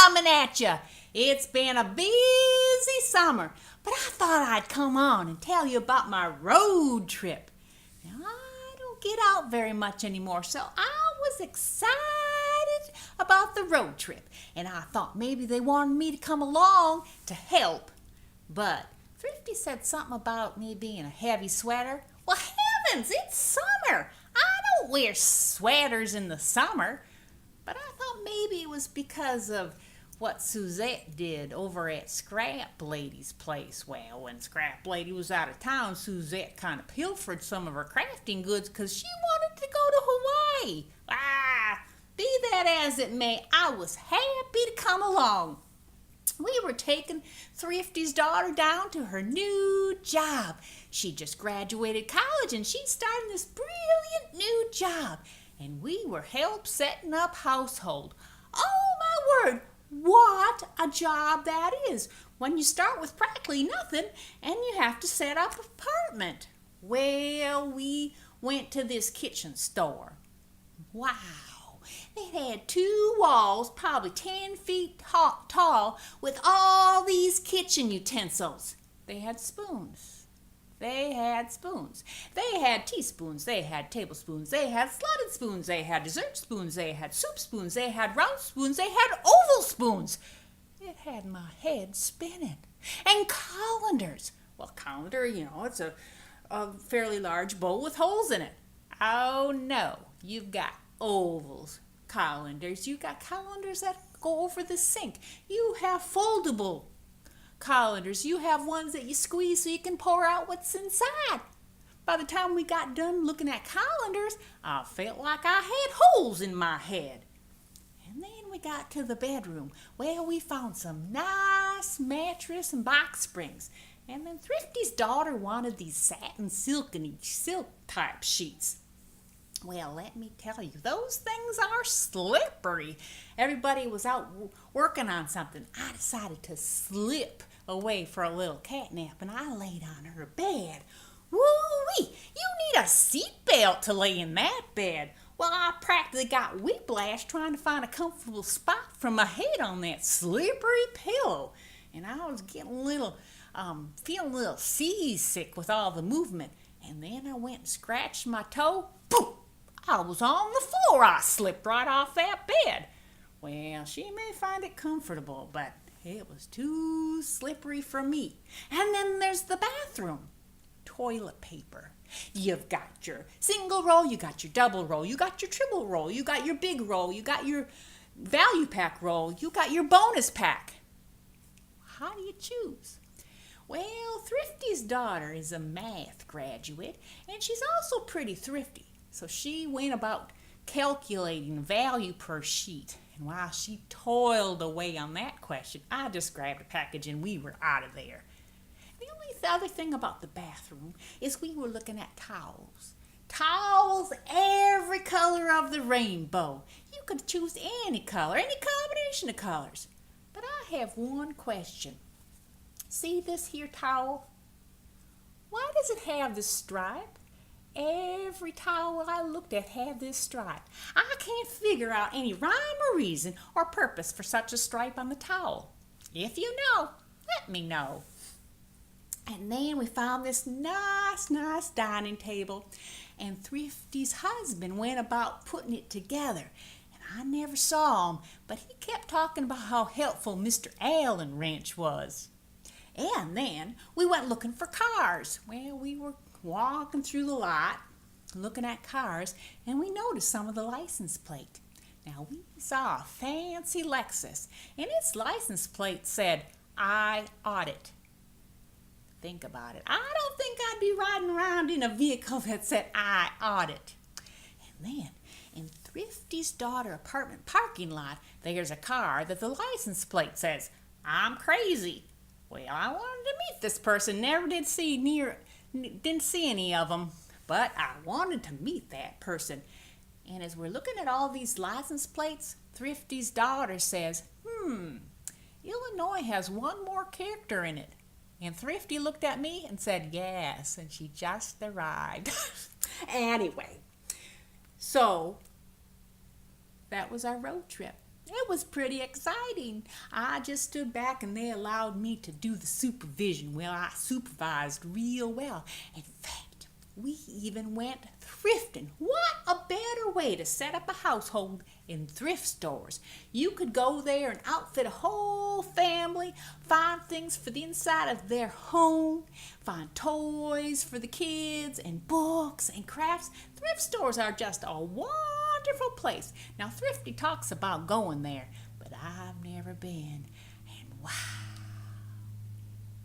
coming at you. It's been a busy summer, but I thought I'd come on and tell you about my road trip. Now, I don't get out very much anymore, so I was excited about the road trip, and I thought maybe they wanted me to come along to help. But Thrifty said something about me being a heavy sweater. Well, heavens, it's summer. I don't wear sweaters in the summer. But I thought maybe it was because of what Suzette did over at Scrap Lady's place. Well, when Scrap Lady was out of town, Suzette kind of pilfered some of her crafting goods because she wanted to go to Hawaii. Be that as it may, I was happy to come along. We were taking Thrifty's daughter down to her new job. She just graduated college and she's starting this brilliant new job. And we were help setting up household. Oh my word, what a job that is when you start with practically nothing and you have to set up an apartment. Well, we went to this kitchen store. Wow. It had 2 walls, probably 10 feet tall, with all these kitchen utensils. They had spoons. They had teaspoons. They had tablespoons. They had slotted spoons. They had dessert spoons. They had soup spoons. They had round spoons. They had oval spoons. It had my head spinning. And colanders. Well, colander, it's a fairly large bowl with holes in it. Oh, no. You've got ovals. Colanders. You got colanders that go over the sink. You have foldable colanders. You have ones that you squeeze so you can pour out what's inside. By the time we got done looking at colanders, I felt like I had holes in my head. And then we got to the bedroom. Well, we found some nice mattress and box springs. And then Thrifty's daughter wanted these satin silk type sheets. Well, let me tell you, those things are slippery. Everybody was out working on something. I decided to slip away for a little cat nap, and I laid on her bed. Woo-wee! You need a seatbelt to lay in that bed. Well, I practically got whiplash trying to find a comfortable spot for my head on that slippery pillow. And I was getting feeling a little seasick with all the movement. And then I went and scratched my toe. Boom! I was on the floor. I slipped right off that bed. Well, she may find it comfortable, but it was too slippery for me. And then there's the bathroom. Toilet paper. You've got your single roll, you got your double roll, you got your triple roll, you got your big roll, you got your value pack roll, you got your bonus pack. How do you choose? Well, Thrifty's daughter is a math graduate, and she's also pretty thrifty. So she went about calculating value per sheet. And while she toiled away on that question, I just grabbed a package and we were out of there. The only other thing about the bathroom is we were looking at towels. Towels every color of the rainbow. You could choose any color, any combination of colors. But I have one question. See this here towel? Why does it have this stripe? Every towel I looked at had this stripe. I can't figure out any rhyme or reason or purpose for such a stripe on the towel. If you know, let me know. And then we found this nice dining table, and Thrifty's husband went about putting it together. And I never saw him, but he kept talking about how helpful Mr. Allen Wrench was. And then we went looking for cars. Well, we were walking through the lot, looking at cars, and we noticed some of the license plate. Now, we saw a fancy Lexus, and its license plate said, I audit. Think about it. I don't think I'd be riding around in a vehicle that said, I audit. And then, in Thrifty's daughter apartment parking lot, there's a car that the license plate says, I'm crazy. Well, I wanted to meet this person, never didn't see any of them, but I wanted to meet that person. And as we're looking at all these license plates, Thrifty's daughter says, Illinois has one more character in it. And Thrifty looked at me and said, yes, and she just arrived. Anyway, so that was our road trip. It was pretty exciting. I just stood back and they allowed me to do the supervision. Well, I supervised real well. In fact, we even went thrifting. What a better way to set up a household in thrift stores. You could go there and outfit a whole family, find things for the inside of their home, find toys for the kids and books and crafts. Thrift stores are just a wonderful place. Now, Thrifty talks about going there, but I've never been. And wow,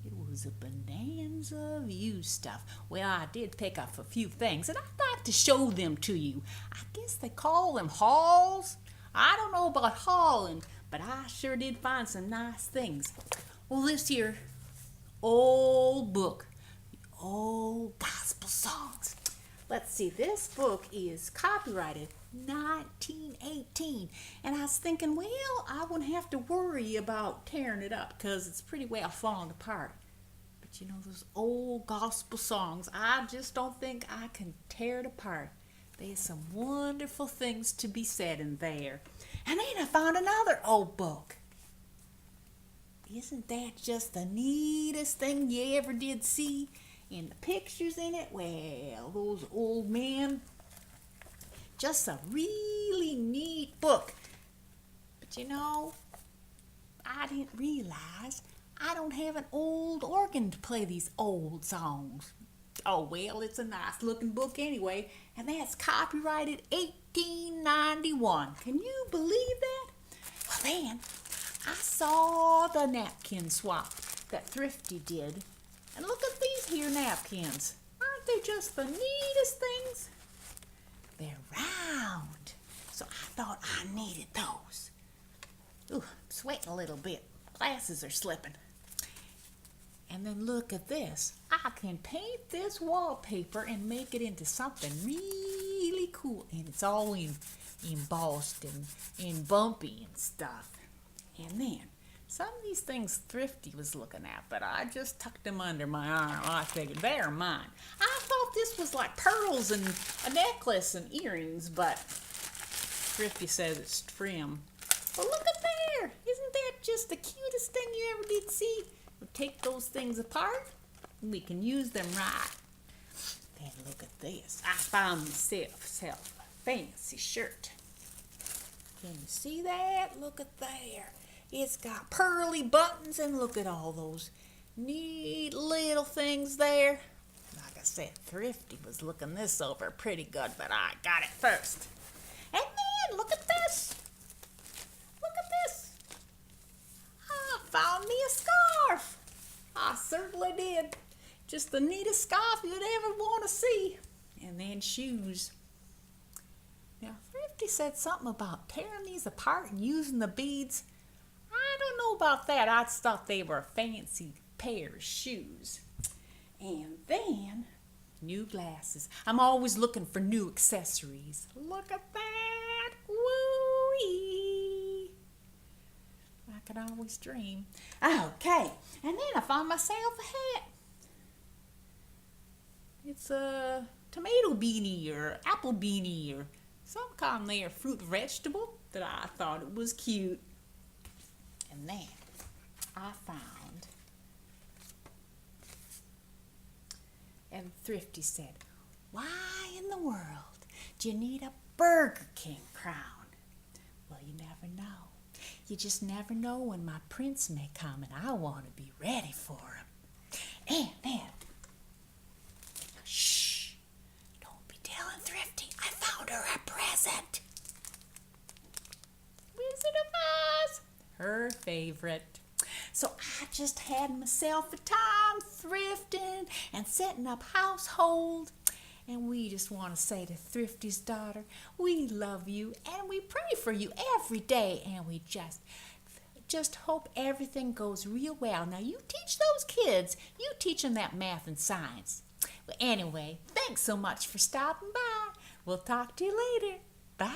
it was a bonanza of used stuff. Well, I did pick up a few things, and I'd like to show them to you. I guess they call them hauls. I don't know about hauling, but I sure did find some nice things. Well, this here old book, the old gospel songs. Let's see, this book is copyrighted 1918. And I was thinking, well, I wouldn't have to worry about tearing it up because it's pretty well falling apart. But you know, those old gospel songs, I just don't think I can tear it apart. There's some wonderful things to be said in there. And then I found another old book. Isn't that just the neatest thing you ever did see? And the pictures in it, well, those old men. Just a really neat book. But you know, I didn't realize I don't have an old organ to play these old songs. Oh, well, it's a nice looking book anyway, and that's copyrighted 1891. Can you believe that? Well, then, I saw the napkin swap that Thrifty did. And look at these here napkins. Aren't they just the neatest things? They're round. So I thought I needed those. Ooh, I'm sweating a little bit. Glasses are slipping. And then look at this. I can paint this wallpaper and make it into something really cool. And it's all embossed and bumpy and stuff. And then some of these things Thrifty was looking at, but I just tucked them under my arm. I figured they're mine. I thought this was like pearls and a necklace and earrings, but Thrifty says it's trim. Well, look at there. Isn't that just the cutest thing you ever did see? We'll take those things apart and we can use them right. Then look at this. I found myself a fancy shirt. Can you see that? Look at there. It's got pearly buttons, and look at all those neat little things there. Like I said, Thrifty was looking this over pretty good, but I got it first. And then, look at this. Look at this. I found me a scarf. I certainly did. Just the neatest scarf you'd ever want to see. And then shoes. Now, Thrifty said something about tearing these apart and using the beads. I don't know about that. I just thought they were a fancy pair of shoes. And then, new glasses. I'm always looking for new accessories. Look at that. Woo-wee. I can always dream. Okay. And then I found myself a hat. It's a tomato beanie or apple beanie or some kind of fruit vegetable that I thought it was cute. And then I found, and Thrifty said, why in the world do you need a Burger King crown? Well, you never know. You just never know when my prince may come, and I want to be ready for him. And then, shh, don't be telling Thrifty I found her a present. Wizard of Oz. Her favorite. So I just had myself a time thrifting and setting up household. And we just want to say to Thrifty's daughter, we love you and we pray for you every day. And we just hope everything goes real well. Now you teach those kids. You teach them that math and science. Well, anyway, thanks so much for stopping by. We'll talk to you later. Bye.